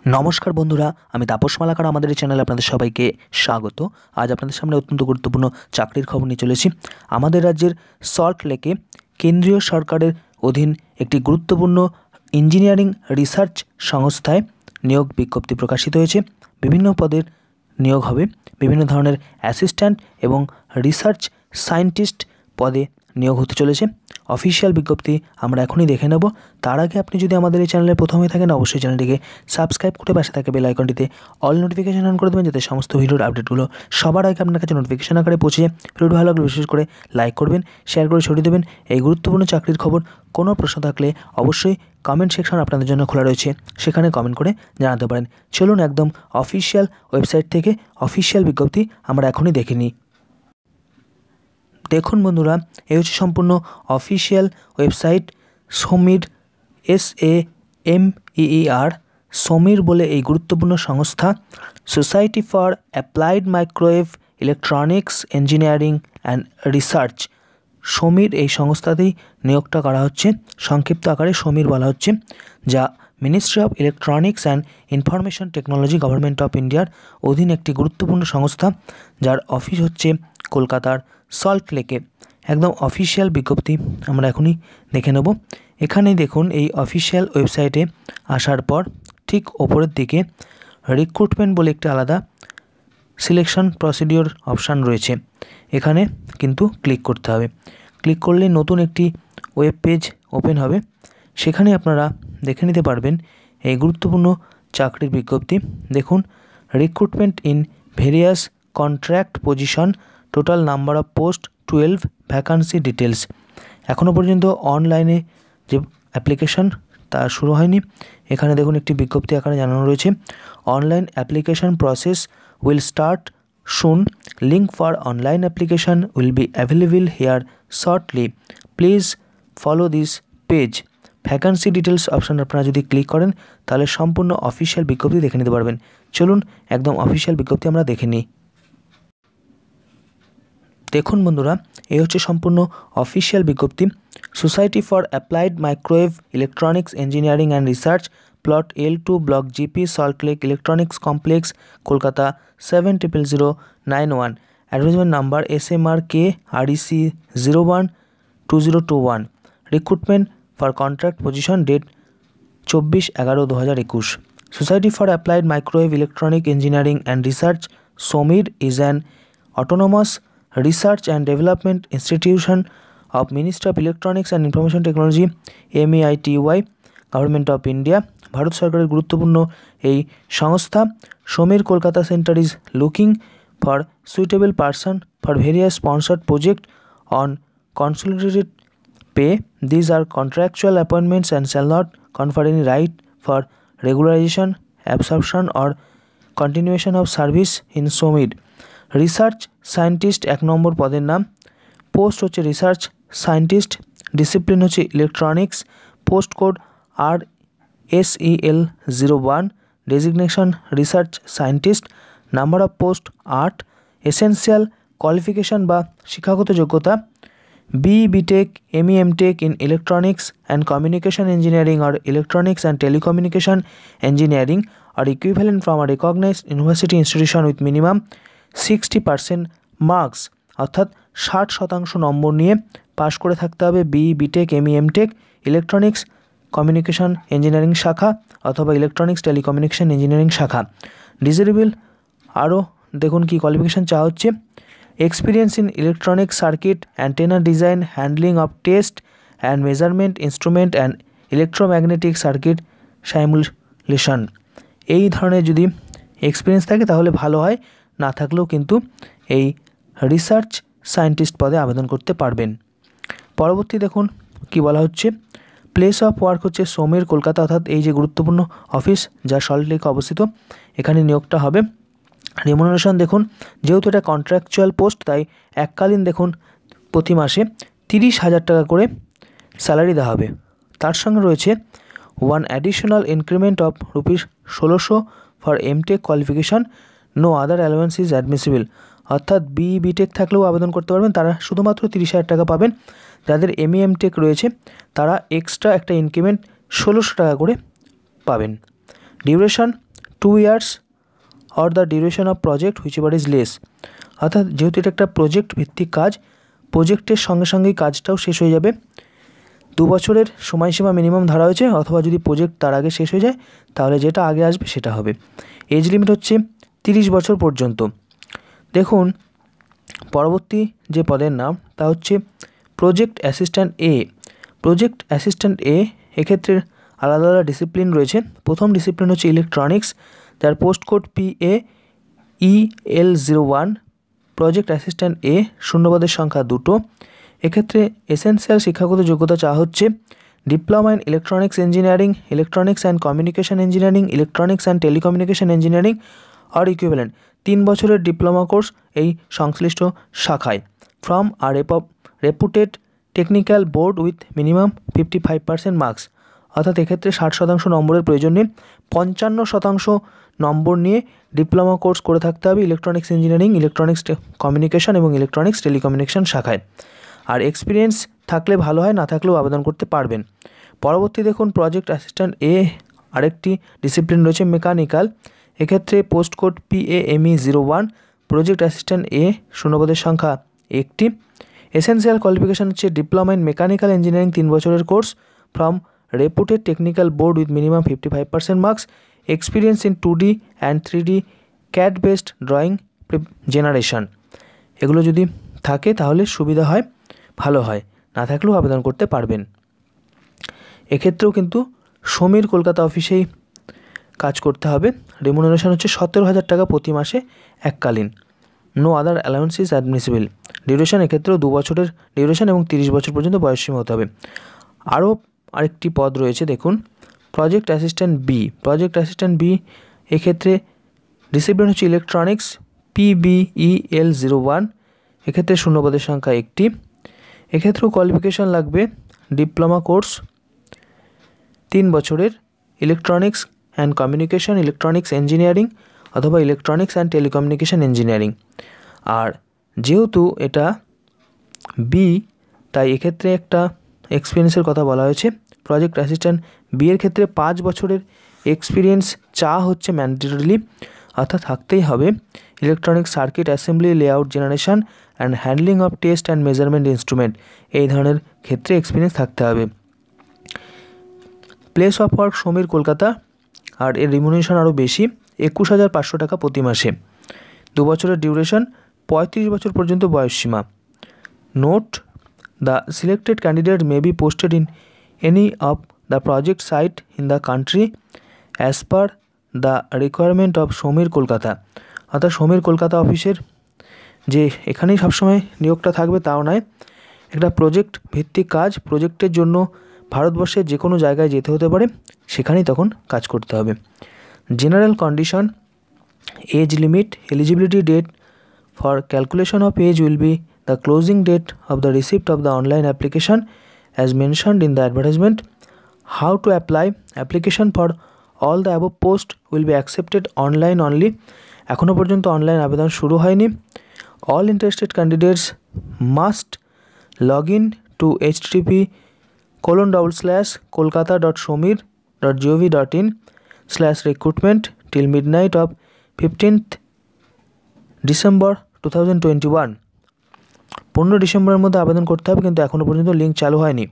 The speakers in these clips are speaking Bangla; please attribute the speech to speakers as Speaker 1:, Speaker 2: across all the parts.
Speaker 1: নমস্কার বন্ধুরা, আমি তাপস মালাকার আমাদের এই চ্যানেলে আপনাদের সবাইকে স্বাগত। আজ আপনাদের সামনে অত্যন্ত গুরুত্বপূর্ণ চাকরির খবর নিয়ে চলেছি। আমাদের রাজ্যের সল্ট লেকে কেন্দ্রীয় সরকারের অধীন একটি গুরুত্বপূর্ণ ইঞ্জিনিয়ারিং রিসার্চ সংস্থায় নিয়োগ বিজ্ঞপ্তি প্রকাশিত হয়েছে। বিভিন্ন পদের নিয়োগ হবে, বিভিন্ন ধরনের অ্যাসিস্ট্যান্ট এবং রিসার্চ সায়েন্টিস্ট পদে নিয়োগ হতে চলেছে। অফিসিয়াল বিজ্ঞপ্তি আমরা এখনই দেখে নেব। তার আগে আপনি যদি আমাদের এই চ্যানেলে প্রথম হয়ে থাকেন, অবশ্যই চ্যানেলটিকে সাবস্ক্রাইব করে পাশে থাকা বেল আইকনটিতে অল নোটিফিকেশন অন করে দেবেন, যাতে সমস্ত ভিডিওর আপডেটগুলো সবার আগে আপনার কাছে নোটিফিকেশন আকারে পৌঁছে যায়। ভিডিওটি ভালো লাগলে বিশেষ করে লাইক করবেন, শেয়ার করে ছড়িয়ে দেবেন। এই গুরুত্বপূর্ণ চাকরির খবর কোনো প্রশ্ন থাকলে অবশ্যই কমেন্ট সেকশন আপনাদের জন্য খোলা রয়েছে, সেখানে কমেন্ট করে জানাতে পারেন। চলুন একদম অফিসিয়াল ওয়েবসাইট থেকে অফিসিয়াল বিজ্ঞপ্তি আমরা এখনই দেখে নিই। দেখুন বন্ধুরা, এই হচ্ছে সম্পূর্ণ official website Samir SAMEER Samir বলে এই গুরুত্বপূর্ণ সংস্থা, society for applied microwave electronics engineering and research. Samir এই সংস্থাতেই নিয়োগটা করা হচ্ছে, সংক্ষিপ্ত আকারে সমীর বলা হচ্ছে, যা ministry of electronics and information technology government of ইন্ডিয়ার অধীন একটি গুরুত্বপূর্ণ সংস্থা, যার অফিস হচ্ছে কলকাতার সল্ট লেকে। একদম অফিসিয়াল বিজ্ঞপ্তি আমরা এখনই দেখে নেব। এখানেই দেখুন, এই অফিসিয়াল ওয়েবসাইটে আসার পর ঠিক ওপরের দিকে রিক্রুটমেন্ট বলে একটি আলাদা সিলেকশন প্রসিডিওর অপশান রয়েছে। এখানে কিন্তু ক্লিক করতে হবে। ক্লিক করলে নতুন একটি ওয়েব পেজ ওপেন হবে, সেখানে আপনারা দেখে নিতে পারবেন এই গুরুত্বপূর্ণ চাকরির বিজ্ঞপ্তি। দেখুন, recruitment in various contract position, total number of post 12, vacancy details. এখনও পর্যন্ত অনলাইনে যে অ্যাপ্লিকেশন তা শুরু হয়নি। এখানে দেখুন একটি বিজ্ঞপ্তি আকারে জানানো রয়েছে, online application process will start soon, link for online application will be available here shortly, please follow this page. Vacancy details option আপনারা যদি ক্লিক করেন তাহলে সম্পূর্ণ অফিসিয়াল বিজ্ঞপ্তি দেখে নিতে পারবেন। চলুন একদম অফিসিয়াল বিজ্ঞপ্তি আমরা দেখে নিই। দেখুন বন্ধুরা, এই হচ্ছে সম্পূর্ণ অফিসিয়াল বিজ্ঞপ্তি। Society for applied microwave electronics engineering and research, plot L2, block GP, Salt Lake electronics complex, Kolkata 700091। Advertisement number SMRK REC 012021। Recruitment for contract position, date 24/11/2021। Society for applied microwave electronic engineering and research SAMEER is an autonomous research and development institution of Ministry of Electronics and Information Technology MEITY, government of India. Bharat সরকারের গুরুত্বপূর্ণ এই সংস্থা। Sameer Kolkata centre is looking for suitable person for various sponsored project on consolidated pay. These are contractual appointments and shall not confer any right for regularisation, absorption or continuation of service in Sameer. Research scientist 1 number পদের নাম। পোস্ট হচ্ছে রিসার্চ সায়েন্টিস্ট, ডিসিপ্লিন হচ্ছে electronics, post code RSEL 01, designation research scientist, number of post 8। Essential qualification বা শিক্ষাগত যোগ্যতা BTech, MEMTech in Electronics and Communication Engineering or Electronics and Telecommunication Engineering or equivalent from a recognized university institution with minimum 60% marks, অর্থাৎ 60% নম্বর নিয়ে পাশ করে থাকতে হবে BTech, MEMTech, electronics communication engineering শাখা অথবা ইলেকট্রনিক্স টেলিকমিউনিকেশন ইঞ্জিনিয়ারিং শাখা। ডিজারেবল আরও দেখুন কি কোয়ালিফিকেশান চাওয়া হচ্ছে, experience in electronic circuit, antenna design, handling of test and measurement instrument and electromagnetic circuit simulation. এই ধরনের যদি এক্সপিরিয়েন্স থাকে তাহলে ভালো হয়, না থাকলেও কিন্তু এই রিসার্চ সায়েন্টিস্ট পদে আবেদন করতে পারবেন। পরবর্তী দেখুন কি বলা হচ্ছে, প্লেস অফ ওয়ার্ক হচ্ছে সমীর কলকাতা, অর্থাৎ এই যে গুরুত্বপূর্ণ অফিস যা সল্ট লেকে অবস্থিত, এখানে নিয়োগটা হবে। রিমুনারেশন দেখুন, যেহেতু এটা কন্ট্রাকচুয়াল পোস্ট তাই এককালীন দেখুন প্রতি মাসে 30,000 টাকা করে স্যালারি দেওয়া হবে। তার সঙ্গে রয়েছে 1 additional increment of ₹1600 for MTech qualification, no other allowance is admissible. অর্থাৎ BTech থাকলেও আবেদন করতে পারবেন, তারা শুধুমাত্র 30,000 টাকা পাবেন। যাদের MEMTech রয়েছে তারা এক্সট্রা একটা ইনক্রিমেন্ট 1600 টাকা করে পাবেন। Duration 2 years or the duration of project whichever is less। অর্থাৎ যেহেতু এটা একটা প্রজেক্ট ভিত্তিক কাজ, প্রজেক্টের সঙ্গে সঙ্গেই কাজটাও শেষ হয়ে যাবে। 2 বছরের সময়সীমা মিনিমাম ধরা হয়েছে, অথবা যদি প্রজেক্ট তার আগে শেষ হয়ে যায় তাহলে যেটা আগে আসবে সেটা হবে। এজ লিমিট হচ্ছে 30 বছর পর্যন্ত। দেখুন পরবর্তী যে পদের নাম তা হচ্ছে প্রজেক্ট অ্যাসিস্ট্যান্ট এ। প্রজেক্ট অ্যাসিস্ট্যান্ট এ এক্ষেত্রে আলাদা আলাদা ডিসিপ্লিন রয়েছে। প্রথম ডিসিপ্লিন হচ্ছে ইলেকট্রনিক্স, যার post code PAEL01। Project assistant A শূন্যপদের সংখ্যা 2টো। এক্ষেত্রে এসেনশিয়াল শিক্ষাগত যোগ্যতা চাওয়া হচ্ছে diploma in electronics engineering, electronics and communication engineering, electronics and telecommunication engineering or equivalent. 3 বছরের ডিপ্লোমা কোর্স এই সংশ্লিষ্ট শাখায়, from a reputed technical board with minimum 55% marks. অর্থাৎ এক্ষেত্রে 60% নম্বরের প্রয়োজন নেই, 55% নম্বর নিয়ে ডিপ্লোমা কোর্স করে থাকতে হবে ইলেকট্রনিক্স ইঞ্জিনিয়ারিং, ইলেকট্রনিক্স কমিউনিকেশন এবং ইলেকট্রনিক্স টেলিকমিউনিকেশন শাখায়। আর এক্সপিরিয়েন্স থাকলে ভালো হয়, না থাকলেও আবেদন করতে পারবেন। পরবর্তী দেখুন প্রজেক্ট অ্যাসিস্ট্যান্ট এ আরেকটি ডিসিপ্লিন রয়েছে মেকানিক্যাল। এক্ষেত্রে post code PAME01। Project assistant A শূন্যপদের সংখ্যা 1টি। এসেনশিয়াল কোয়ালিফিকেশান হচ্ছে ডিপ্লোমা ইন মেকানিক্যাল ইঞ্জিনিয়ারিং 3 বছরের course, from reputed technical board with minimum 55% marks, experience in 2D and 3D CAD based drawing generation. এগুলো যদি থাকে তাহলে সুবিধা হয়, ভালো হয়, না থাকলেও আবেদন করতে পারবেন। এক্ষেত্রেও কিন্তু সমীর কলকাতা অফিসেই কাজ করতে হবে। রেমুনারেশন হচ্ছে 17,000 টাকা প্রতি মাসে এককালীন। No other allowance is admissible. Duration এক্ষেত্রেও 2 বছরের ডিউরেশন এবং 30 বছর পর্যন্ত বয়সসীমা হতে হবে। আরও আরেকটি পদ রয়েছে দেখুন project assistant B. Project assistant B এক্ষেত্রে ডিসিপ্লিন হচ্ছে ইলেকট্রনিক্স PBEL01। এক্ষেত্রে শূন্যপদের সংখ্যা 1টি। এক্ষেত্রেও কোয়ালিফিকেশান লাগবে ডিপ্লোমা কোর্স 3 বছরের electronics and communication, electronics engineering অথবা ইলেকট্রনিক্স অ্যান্ড টেলিকমিউনিকেশন ইঞ্জিনিয়ারিং। আর যেহেতু এটা বি তাই এক্ষেত্রে একটা এক্সপিরিয়েন্সের কথা বলা হয়েছে। প্রজেক্ট অ্যাসিস্ট্যান্ট বি এর ক্ষেত্রে 5 বছরের এক্সপিরিয়েন্স চাওয়া হচ্ছে ম্যান্ডেটরিলি, অর্থাৎ থাকতেই হবে electronic circuit assembly, layout generation and handling of test and measurement instrument, এই ধরনের ক্ষেত্রে এক্সপিরিয়েন্স থাকতে হবে। Place of work Sameer Kolkata. আর এর রিমুনারেশন আরও বেশি, 21,500 টাকা প্রতি মাসে। 2 বছরের ডিউরেশন, 35 বছর পর্যন্ত বয়সসীমা। Note the selected candidate may be posted in any of the project site in the country as per the requirement of Sameer Kolkata. অর্থাৎ সমীর কলকাতা অফিসের যে এখানেই সবসময় নিয়োগটা থাকবে তাও নয়, একটা প্রজেক্ট ভিত্তিক কাজ, প্রজেক্টের জন্য ভারতবর্ষের যে কোনো জায়গায় যেতে হতে পারে, সেখানেই তখন কাজ করতে হবে। General condition, age limit, eligibility date for calculation of age will be the closing date of the receipt of the online application as mentioned in the advertisement. How to apply, application for all the above post will be accepted online only. এখনও পর্যন্ত অনলাইন আবেদন শুরু হয়নি। All interested candidates must log in to http://kolkata.somir.gov.in/recruitment till midnight of 15th December 2021। 15 ডিসেম্বরের মধ্যে আবেদন করতে হবে, কিন্তু এখনও পর্যন্ত লিঙ্ক চালু হয়নি।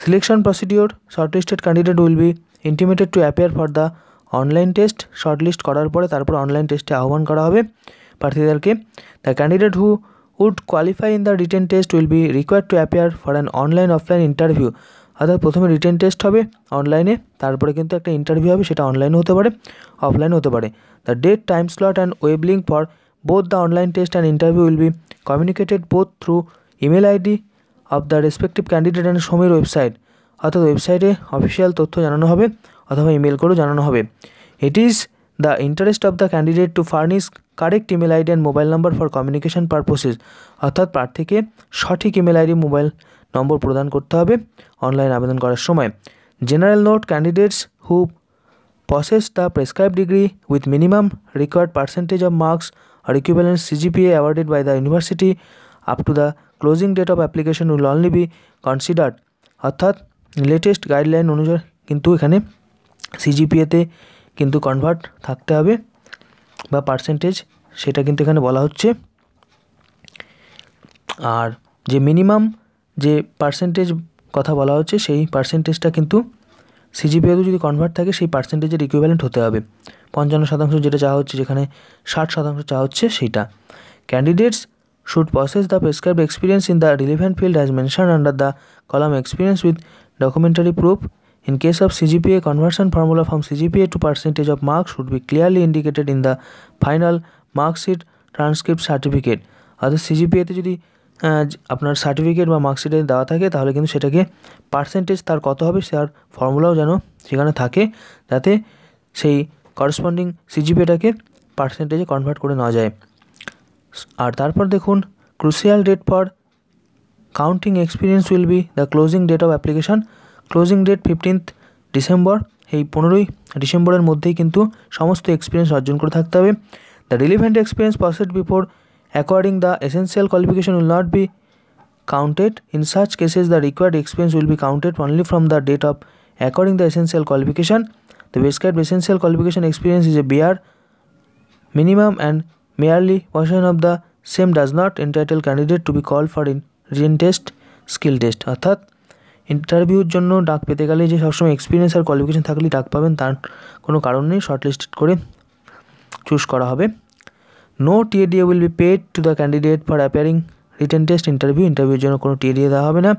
Speaker 1: Selection procedure, shortlisted candidate will be intimated to appear for the online test. Shortlist করার পরে তারপর অনলাইন টেস্টে আহ্বান করা হবে প্রার্থীদেরকে। The candidate who would qualify in the written test will be required to appear for an online offline interview। অর্থাৎ প্রথমে রিটেন টেস্ট হবে অনলাইনে, তারপরে কিন্তু একটা ইন্টারভিউ হবে, সেটা অনলাইনে হতে পারে, অফলাইনে হতে পারে। The date, time slot and web link for both the online test and interview will be communicated both through email ID of the respective candidate and SAMEER website. অর্থাৎ ওয়েবসাইটে অফিসিয়াল তথ্য জানানো হবে অথবা ইমেল করেও জানানো হবে। It is the interest of the candidate to furnish correct email ID and mobile number for communication পারপোসেস। অর্থাৎ প্রার্থীকে সঠিক ইমেল আইডি, মোবাইল নম্বর প্রদান করতে হবে অনলাইন আবেদন করার সময়। General note, candidates who possess the prescribed degree with minimum required percentage of marks or equivalent CGPA awarded by the university up to the closing date of application will only be considered। অর্থাৎ লেটেস্ট গাইডলাইন অনুযায়ী কিন্তু এখানে CGPA তে কিন্তু কনভার্ট থাকতে হবে বা পার্সেন্টেজ সেটা কিন্তু এখানে বলা হচ্ছে। আর যে মিনিমাম যে পার্সেন্টেজ কথা বলা হচ্ছে সেই পার্সেন্টেজটা কিন্তু সিজিপিএতে যদি কনভার্ট থাকে সেই পার্সেন্টেজের ইকুইভ্যালেন্ট হতে হবে। 55% যেটা চাওয়া হচ্ছে, যেখানে 60% চাওয়া হচ্ছে সেইটা। Candidates should possess the prescribed experience in the relevant field as mentioned under the column experience with documentary proof. In case of CGPA, conversion formula from CGPA to percentage of marks should be clearly indicated in the final mark sheet transcript certificate. অর্থাৎ সিজিপিএতে যদি আপনার সার্টিফিকেট বা মার্কশিটে দেওয়া থাকে তাহলে কিন্তু সেটাকে পার্সেন্টেজ তার কত হবে তার ফর্মুলাও যেন সেখানে থাকে, যাতে সেই করসপন্ডিং সিজিপিএটাকে পার্সেন্টেজে কনভার্ট করে নেওয়া যায়। আর তারপর দেখুন, crucial date for counting experience will be the closing date of application. Closing date 15th December. এই 15ই ডিসেম্বরের মধ্যেই কিন্তু সমস্ত এক্সপিরিয়েন্স অর্জন করে থাকতে হবে। The relevant experience possessed before acquiring the essential qualification will not be counted. In such cases, the required experience will be counted only from the date of acquiring the essential qualification. The prescribed essential qualification experience is a bare minimum and merely possession of the same does not entitle candidate to be called for in written test, skill test. অর্থাৎ ইন্টারভিউর জন্য ডাক পেতে গেলে যে সবসময় এক্সপিরিয়েন্স আর কোয়ালিফিকেশন থাকলেই ডাক পাবেন তার কোনো কারণ নেই, শর্টলিস্টেড করে চুজ করা হবে। No TA DA will be paid to the candidate for appearing written test ইন্টারভিউর জন্য কোনো টিএডিএ দেওয়া হবে না।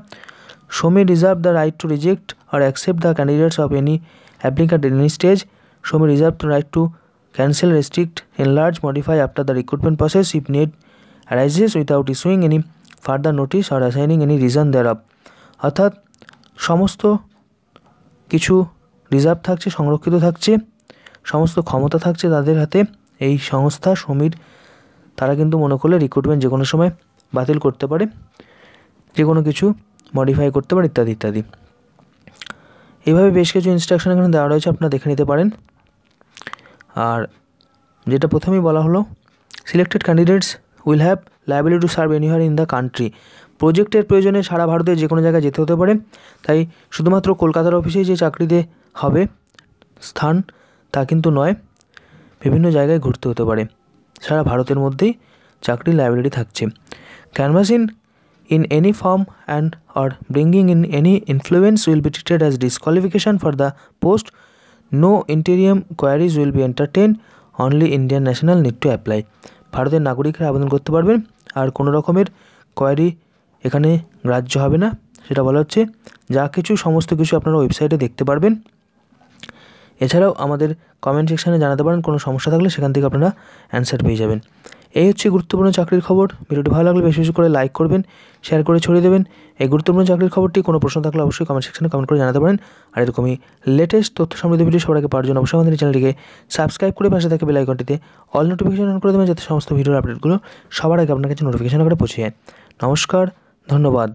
Speaker 1: Show may reserve the right to reject or accept the candidates of any applicant in any stage. Show may reserve the right to cancel, restrict, enlarge, modify after the recruitment process if need arises without issuing any further notice or assigning any reason thereof. অর্থাৎ সমস্ত কিছু রিজার্ভ থাকছে, সংরক্ষিত থাকছে, সমস্ত ক্ষমতা থাকছে তাদের হাতে। এই সংস্থা সমীর তারা কিন্তু মনে করলে রিক্রুটমেন্ট যে কোনো সময় বাতিল করতে পারে, যে কোনো কিছু মডিফাই করতে পারে ইত্যাদি ইত্যাদি। এইভাবে বেশ কিছু ইনস্ট্রাকশন এখানে দেওয়া রয়েছে, আপনারা দেখে নিতে পারেন। আর যেটা প্রথমেই বলা হলো, selected candidates will have liability to serve anywhere in the country. প্রজেক্টের প্রয়োজনে সারা ভারতে যে কোনো জায়গায় যেতে হতে পারে, তাই শুধুমাত্র কলকাতার অফিসেই যে চাকরিতে হবে স্থান তা কিন্তু নয়, বিভিন্ন জায়গায় ঘুরতে হতে পারে, সারা ভারতের মধ্যেই চাকরির লায়াবিলিটি থাকছে। Canvassing in any form and or bringing in any influence will be treated as disqualification for the post. No interim queries will be entertained. Only Indian national need to apply. ভারতের নাগরিকরা আবেদন করতে পারবেন, আর কোনো রকমের কোয়ারি এখানে গ্রাহ্য হবে না, সেটা বলা হচ্ছে। যা কিছু সমস্ত কিছু আপনারা ওয়েবসাইটে দেখতে পারবেন। এছাড়াও আমাদের কমেন্ট সেকশানে জানাতে পারেন, কোনো সমস্যা থাকলে সেখান থেকে আপনারা অ্যান্সার পেয়ে যাবেন। এই হচ্ছে গুরুত্বপূর্ণ চাকরির খবর। ভিডিওটি ভালো লাগলে বেশি বেশি করে লাইক করবেন, শেয়ার করে ছড়িয়ে দেবেন। এই গুরুত্বপূর্ণ চাকরির খবরটি কোনো প্রশ্ন থাকলে অবশ্যই কমেন্ট সেকশনে কমেন্ট করে জানাতে পারেন। আর এরকমই লেটেস্ট তথ্য সমৃদ্ধ ভিডিও সবার আগে পাওয়ার জন্য অবশ্যই আমাদের চ্যানেলটিকে সাবস্ক্রাইব করে পাশে থাকা বেল আইকনটিতে অল নোটিফিকেশন অন করে দেবেন, যাতে সমস্ত ভিডিওর আপডেটগুলো সবার আগে আপনার কাছে নোটিফিকেশন করে পৌঁছে যায়। নমস্কার, ধন্যবাদ।